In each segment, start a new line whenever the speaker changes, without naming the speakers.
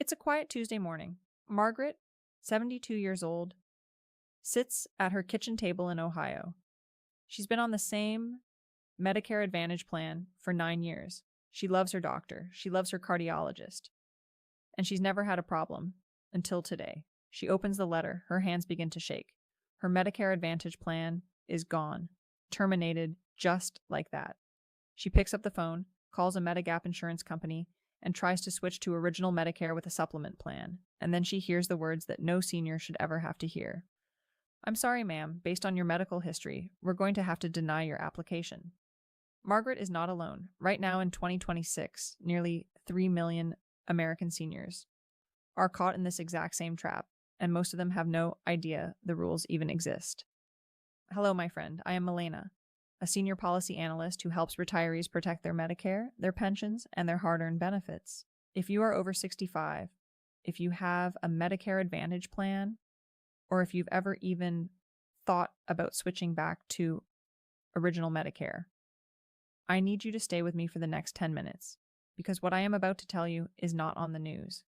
It's a quiet Tuesday morning. Margaret, 72 years old, sits at her kitchen table in Ohio. She's been on the same Medicare Advantage plan for 9 years. She loves her doctor. She loves her cardiologist. And she's never had a problem until today. She opens the letter. Her hands begin to shake. Her Medicare Advantage plan is gone, terminated just like that. She picks up the phone, calls a Medigap insurance company, and tries to switch to original Medicare with a supplement plan. And then she hears the words that no senior should ever have to hear. "I'm sorry, ma'am, based on your medical history, we're going to have to deny your application." Margaret is not alone. Right now in 2026, nearly 3 million American seniors are caught in this exact same trap, and most of them have no idea the rules even exist. Hello, my friend. I am Milena, a senior policy analyst who helps retirees protect their Medicare, their pensions, and their hard-earned benefits. If you are over 65, if you have a Medicare Advantage plan, or if you've ever even thought about switching back to original Medicare, I need you to stay with me for the next 10 minutes, because what I am about to tell you is not on the news.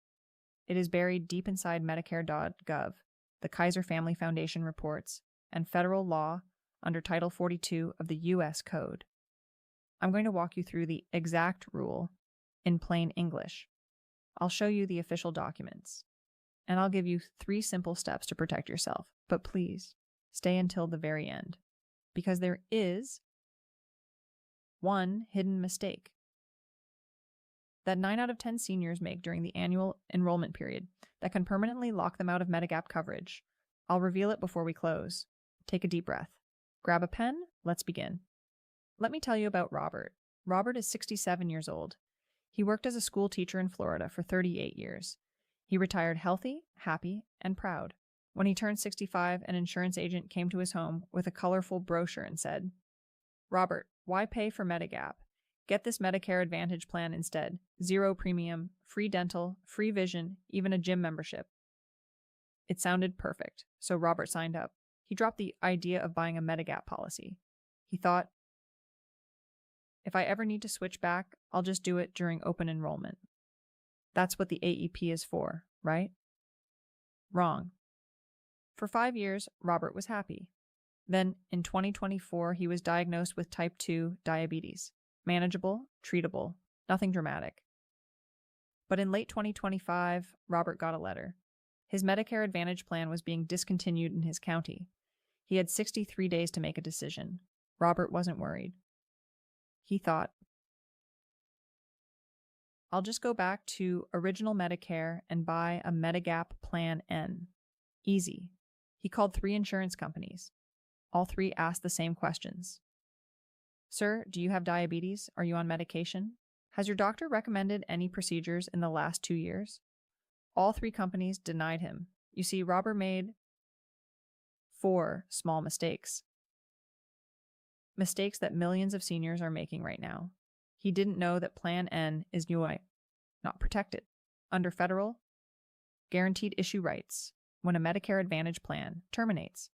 It is buried deep inside Medicare.gov, the Kaiser Family Foundation reports, and federal law under Title 42 of the U.S. Code. I'm going to walk you through the exact rule in plain English. I'll show you the official documents, and I'll give you 3 simple steps to protect yourself. But please, stay until the very end, because there is one hidden mistake that 9 out of 10 seniors make during the annual enrollment period that can permanently lock them out of Medigap coverage. I'll reveal it before we close. Take a deep breath. Grab a pen. Let's begin. Let me tell you about Robert. Robert is 67 years old. He worked as a school teacher in Florida for 38 years. He retired healthy, happy, and proud. When he turned 65, an insurance agent came to his home with a colorful brochure and said, "Robert, why pay for Medigap? Get this Medicare Advantage plan instead. 0 premium, free dental, free vision, even a gym membership." It sounded perfect, so Robert signed up. He dropped the idea of buying a Medigap policy. He thought, if I ever need to switch back, I'll just do it during open enrollment. That's what the AEP is for, right? Wrong. For 5 years, Robert was happy. Then, in 2024, he was diagnosed with type 2 diabetes. Manageable, treatable, nothing dramatic. But in late 2025, Robert got a letter. His Medicare Advantage plan was being discontinued in his county. He had 63 days to make a decision. Robert wasn't worried. He thought, I'll just go back to original Medicare and buy a Medigap Plan N. Easy. He called 3 insurance companies. All 3 asked the same questions. Sir, do you have diabetes? Are you on medication? Has your doctor recommended any procedures in the last 2 years? All 3 companies denied him. You see, Robert made 4 small mistakes. Mistakes that millions of seniors are making right now. He didn't know that Plan N is not protected under federal guaranteed issue rights when a Medicare Advantage plan terminates.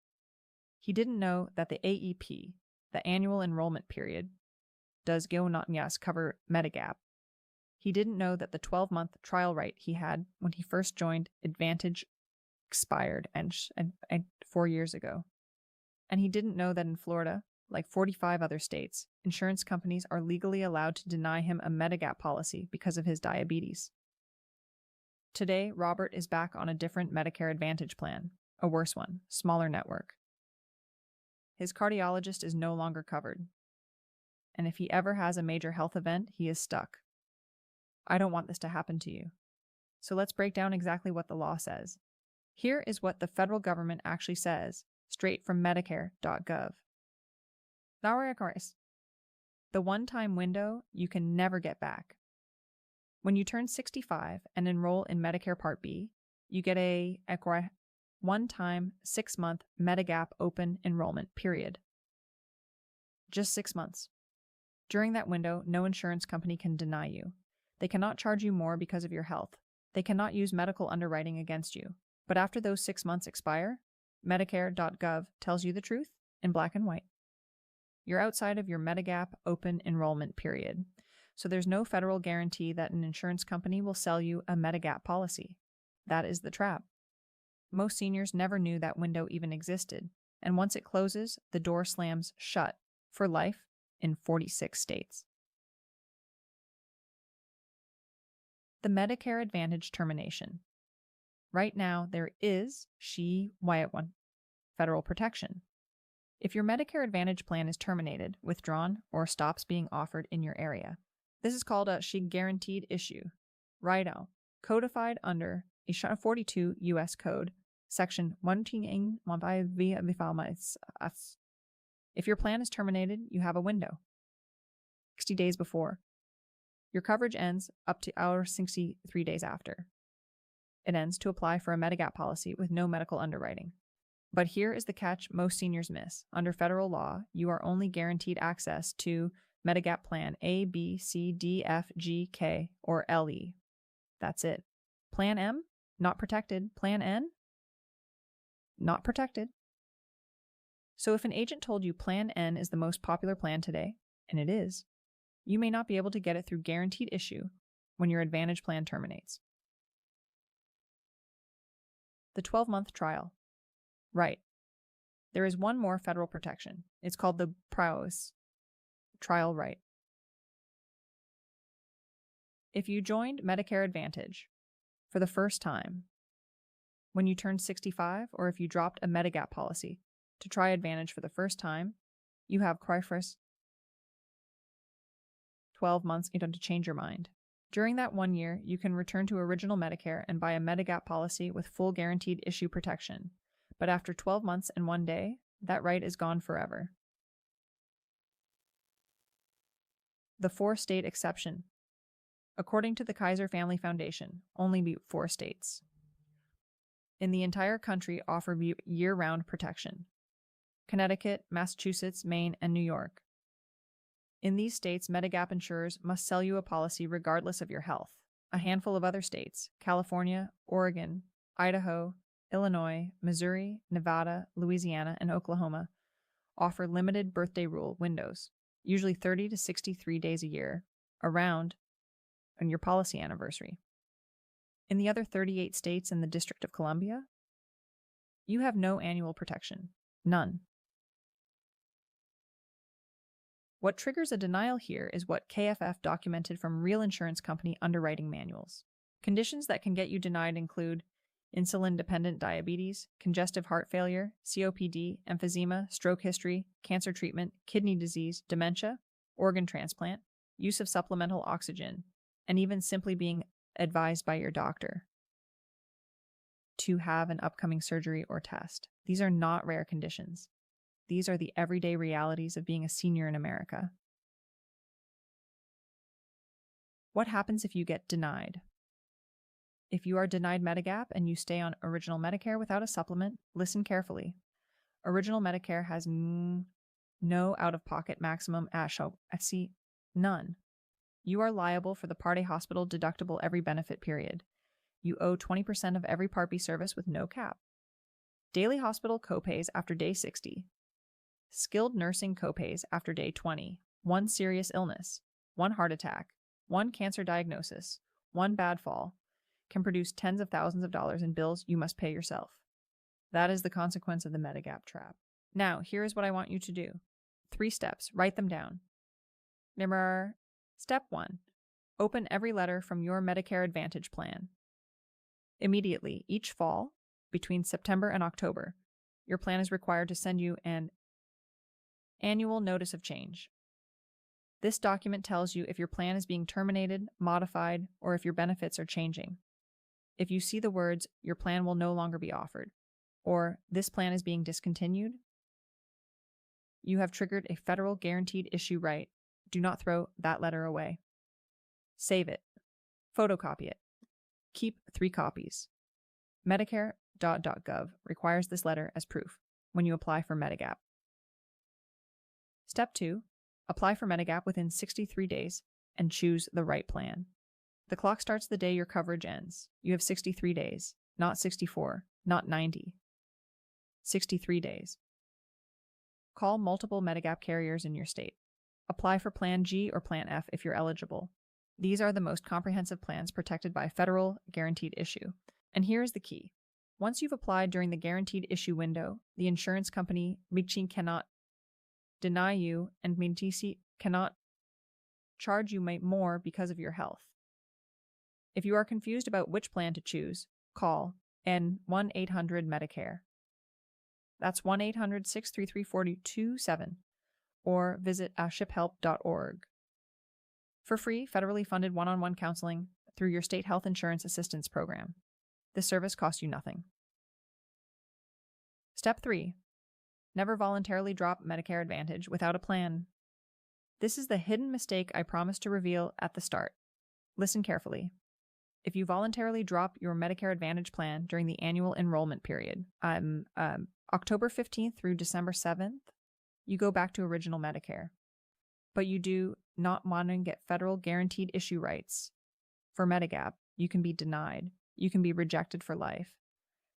He didn't know that the AEP, the annual enrollment period, does cover Medigap. He didn't know that the 12-month trial right he had when he first joined Advantage expired and 4 years ago. And he didn't know that in Florida, like 45 other states, insurance companies are legally allowed to deny him a Medigap policy because of his diabetes. Today, Robert is back on a different Medicare Advantage plan, a worse one, smaller network. His cardiologist is no longer covered. And if he ever has a major health event, he is stuck. I don't want this to happen to you. So let's break down exactly what the law says. Here is what the federal government actually says, straight from Medicare.gov. The one-time window you can never get back. When you turn 65 and enroll in Medicare Part B, you get a one-time 6-month Medigap open enrollment period. Just 6 months. During that window, no insurance company can deny you. They cannot charge you more because of your health. They cannot use medical underwriting against you. But after those 6 months expire, Medicare.gov tells you the truth in black and white. You're outside of your Medigap open enrollment period. So there's no federal guarantee that an insurance company will sell you a Medigap policy. That is the trap. Most seniors never knew that window even existed, and once it closes, the door slams shut for life in 46 states. The Medicare Advantage termination. Right now, there is federal protection. If your Medicare Advantage plan is terminated, withdrawn, or stops being offered in your area, this is called a guaranteed issue, RIDO, codified under a 42 U.S. Code, Section 115. If your plan is terminated, you have a window, 60 days before. Your coverage ends up to 63 days after. It ends to apply for a Medigap policy with no medical underwriting. But here is the catch most seniors miss. Under federal law, you are only guaranteed access to Medigap Plan A, B, C, D, F, G, K, or LE. That's it. Plan M, not protected. Plan N, not protected. So if an agent told you Plan N is the most popular plan today, and it is, you may not be able to get it through guaranteed issue when your Advantage plan terminates. The 12-month trial. Right. There is one more federal protection. It's called the trial right. If you joined Medicare Advantage for the first time when you turned 65, or if you dropped a Medigap policy to try Advantage for the first time, you have 12 months to change your mind. During that 1 year, you can return to original Medicare and buy a Medigap policy with full guaranteed issue protection. But after 12 months and 1 day, that right is gone forever. The 4-state exception. According to the Kaiser Family Foundation, only 4 states in the entire country offer year-round protection: Connecticut, Massachusetts, Maine, and New York. In these states, Medigap insurers must sell you a policy regardless of your health. A handful of other states, California, Oregon, Idaho, Illinois, Missouri, Nevada, Louisiana, and Oklahoma, offer limited birthday rule windows, usually 30 to 63 days a year, around on your policy anniversary. In the other 38 states and the District of Columbia, you have no annual protection. None. What triggers a denial here is what KFF documented from real insurance company underwriting manuals. Conditions that can get you denied include insulin-dependent diabetes, congestive heart failure, COPD, emphysema, stroke history, cancer treatment, kidney disease, dementia, organ transplant, use of supplemental oxygen, and even simply being advised by your doctor to have an upcoming surgery or test. These are not rare conditions. These are the everyday realities of being a senior in America. What happens if you get denied? If you are denied Medigap and you stay on Original Medicare without a supplement, listen carefully. Original Medicare has no out-of-pocket maximum none. You are liable for the Part A hospital deductible every benefit period. You owe 20% of every Part B service with no cap. Daily hospital copays after day 60. Skilled nursing copays after day 20. 1 serious illness, 1 heart attack, 1 cancer diagnosis, 1 bad fall can produce tens of thousands of dollars in bills you must pay yourself. That is the consequence of the Medigap trap. Now, here is what I want you to do. 3 steps. Write them down. Step 1. Open every letter from your Medicare Advantage plan. Immediately, each fall, between September and October, your plan is required to send you an annual notice of change. This document tells you if your plan is being terminated, modified, or if your benefits are changing. If you see the words, "Your plan will no longer be offered," or "This plan is being discontinued," you have triggered a federal guaranteed issue right. Do not throw that letter away. Save it. Photocopy it. Keep 3 copies. Medicare.gov requires this letter as proof when you apply for Medigap. Step 2. Apply for Medigap within 63 days and choose the right plan. The clock starts the day your coverage ends. You have 63 days, not 64, not 90. 63 days. Call multiple Medigap carriers in your state. Apply for Plan G or Plan F if you're eligible. These are the most comprehensive plans protected by federal guaranteed issue. And here is the key. Once you've applied during the guaranteed issue window, the insurance company Medici cannot deny you and Medici cannot charge you more because of your health. If you are confused about which plan to choose, call N1-800-Medicare. That's 1-800-633-4227 or visit shiphelp.org. For free, federally funded one-on-one counseling through your state health insurance assistance program. This service costs you nothing. Step 3. Never voluntarily drop Medicare Advantage without a plan. This is the hidden mistake I promised to reveal at the start. Listen carefully. If you voluntarily drop your Medicare Advantage plan during the annual enrollment period, October 15th through December 7th, you go back to original Medicare. But you do not want to get federal guaranteed issue rights for Medigap, you can be denied. You can be rejected for life.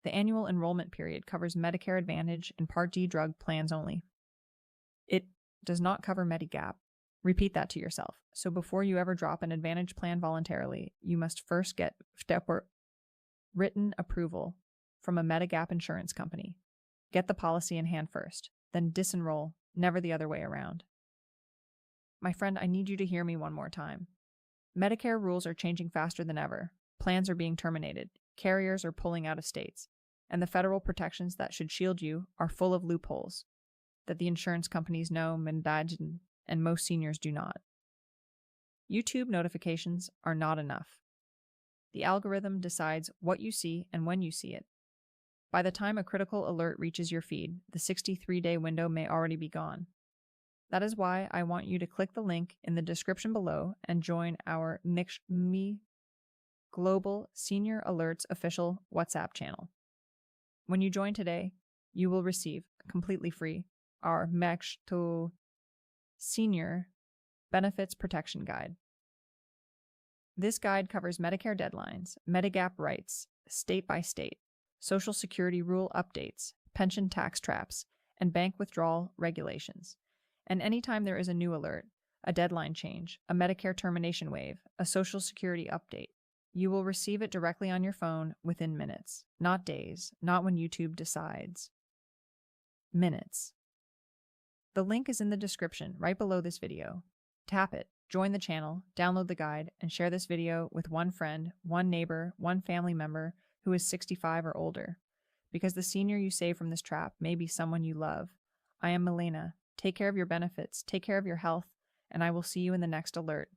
The annual enrollment period covers Medicare Advantage and Part D drug plans only. It does not cover Medigap. Repeat that to yourself. So before you ever drop an Advantage plan voluntarily, you must first get written approval from a Medigap insurance company. Get the policy in hand first, then disenroll, never the other way around. My friend, I need you to hear me one more time. Medicare rules are changing faster than ever. Plans are being terminated. Carriers are pulling out of states. And the federal protections that should shield you are full of loopholes that the insurance companies know, and most seniors do not. YouTube notifications are not enough. The algorithm decides what you see and when you see it. By the time a critical alert reaches your feed, the 63-day window may already be gone. That is why I want you to click the link in the description below and join our Me Global Senior Alerts official WhatsApp channel. When you join today, you will receive, completely free, our Mesh to Senior Benefits Protection Guide. This guide covers Medicare deadlines, Medigap rights, state by state, Social Security rule updates, pension tax traps, and bank withdrawal regulations. And anytime there is a new alert, a deadline change, a Medicare termination waive, a Social Security update, you will receive it directly on your phone within minutes, not days, not when YouTube decides. Minutes. The link is in the description right below this video. Tap it, join the channel, download the guide, and share this video with one friend, one neighbor, one family member who is 65 or older. Because the senior you save from this trap may be someone you love. I am Milena. Take care of your benefits, take care of your health, and I will see you in the next alert.